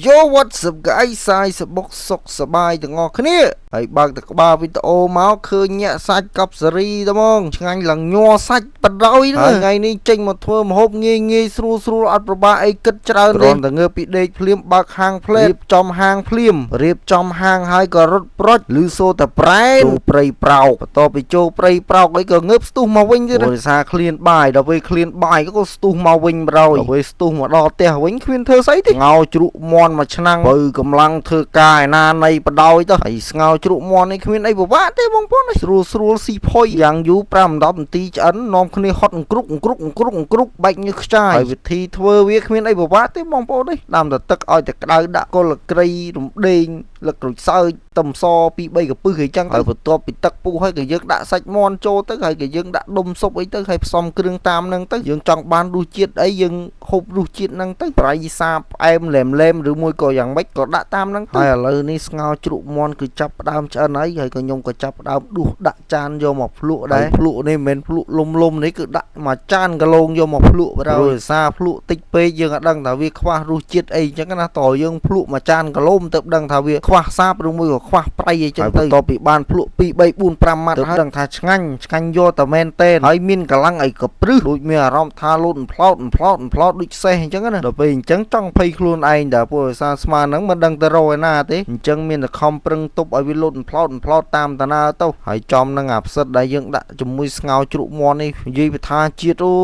Yo what's up guys សាយសបុកសុកសបាយទាំងអស់គ្នាហើយបើកតក្បាលវីដេអូមកឃើញញាក់សាច់កប់សេរីតែហ្មងឆ្ងាញ់ឡើងញ័រសាច់បដ ாய் ហ្នឹងថ្ងៃនេះចេញមកធ្វើម្ហូបងាយងាយស្រួលស្រួលអត់ប្របាកអីគិតច្រើនទេតែងើបពីដេកភ្លាមបើកហាងផ្លេតរៀបចំហាងភ្លាមរៀបចំហាងហើយក៏រត់ប្រុចឮសូរតែប្រែចូលព្រៃប្រោកបន្ទាប់ពីចូលព្រៃប្រោកអីក៏ងើបស្ទុះមកវិញទៀតដោយសារឃ្លានបាយដល់ពេលឃ្លានបាយក៏ស្ទុះមកវិញប្រយដល់ពេលស្ទុះមកដល់ផ្ទះវិញគ្មានធ្វើស្អីទេងោជ្រក់មន់មួយឆ្នាំបើកម្លាំងធ្វើការឯណានៃបដ ாய் ទៅហើយស្ងោជ្រក់មន់នេះគ្មានអីពិបាកទេបងប្អូនស្រួលស្រួលស៊ីផុយយ៉ាងយូរ 5-10 នាទីឆ្អិននាំគ្នាហត់អង្គ្រុកបាច់ញើសខ្ចាយហើយវិធីធ្វើវាគ្មានអីពិបាកទេបងប្អូនទេដាំតែទឹកឲ្យតែក្តៅដាក់គល់ក្រីរំដេងលឹកក្រូចសើចខ្ទឹមស 2-3 កពឹសអីចឹងហើយបន្ទាប់ពីទឹកពុះហើយក៏យើងដាក់សាច់មាន់ចូលទៅហើយក៏យើងដាក់ដុំស៊ុបអីទៅហើយផ្សំគ្រឿងតាមហ្នឹងទៅយើងចង់បានរសជាតិអីយើងហូបរសជាតិហ្នឹងទៅប្រៃសាផ្អែមលែមឬមួយក៏យ៉ាងម៉េចក៏ដាក់តាមហ្នឹងទៅហើយឥឡូវនេះស្ងោជ្រក់មាន់គឺចាប់ផ្ដើមឆ្អិនហើយក៏ខ្ញុំក៏ចាប់ផ្ដើមដួសដាក់ចានយកមកភ្លក់ដែរភ្លក់នេះមិនមែនភ្លក់លំនេះគឺដាក់មួយចានកន្លងយកមកភ្លក់បើដោយសារភ្លក់តិចពេកយើងអត់ដឹងថាវាខ្វះរសជាតិអីចឹងណាតើយើងភ្លក់មួយចានកន្លងទៅដឹងថាវាខ្វះសាបឬមួយក៏ខ្វះប្រៃអីចឹងទៅបន្ទាប់ពីបានភ្លក់2 3 4 5ម៉ាត់ហើយដឹងថាឆ្ងាញ់យកតែមែនទេហើយមានកម្លាំងអីក៏ព្រឹសដូចមានអារម្មណ៍ថាលូតផ្លោតដូចសេះអញ្ចឹងណាដល់ពេលអញ្ចឹងចង់ភ័យខ្លួនឯងតែពួកសារស្មានហ្នឹងមិនដឹងទៅរកឯណាទេអញ្ចឹងមានតែខំប្រឹងទប់ឲ្យវាលូតផ្លោតតាមតាណាទៅហើយចំនឹងអាផ្សិតដែលយើងដាក់ជាមួយស្ងោជ្រក់មាន់នេះនិយាយថាជាតិអូ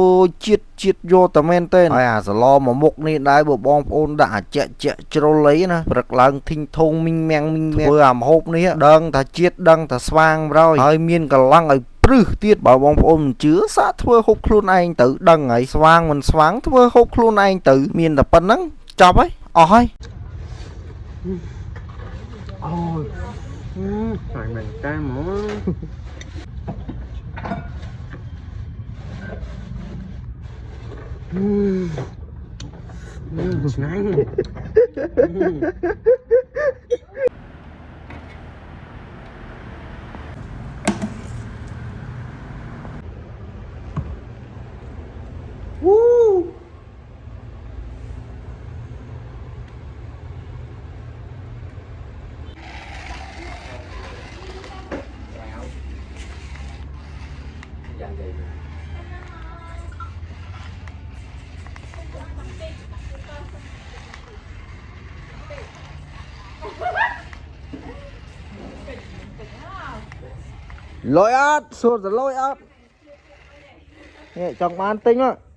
ជាតិយកតែមែនទេហើយអាសឡមួយមុខនេះដែរបងប្អូនដាក់អាជាក់ជ្រុលអីណាព្រឹកឡើងធីងធងមីងមាំងធ្វើអាម្ហូបនេះដឹងថាជាតិដឹងថាស្វាងប្រយហើយមានកម្លាំងឲ្យព្រឹសទៀតបើបងប្អូនមិនជឿសាកធ្វើហូបខ្លួនឯងទៅដឹងហើយស្វាងមិនស្វាងធ្វើហូបខ្លួនឯងទៅមានតែប៉ុណ្្នឹងចប់ហើយអស់ហើយអូយហើយមិនតែមកឆ្ងាញ់លុយអត់សួរទៅលុយអត់នេះចង់បានទិញមក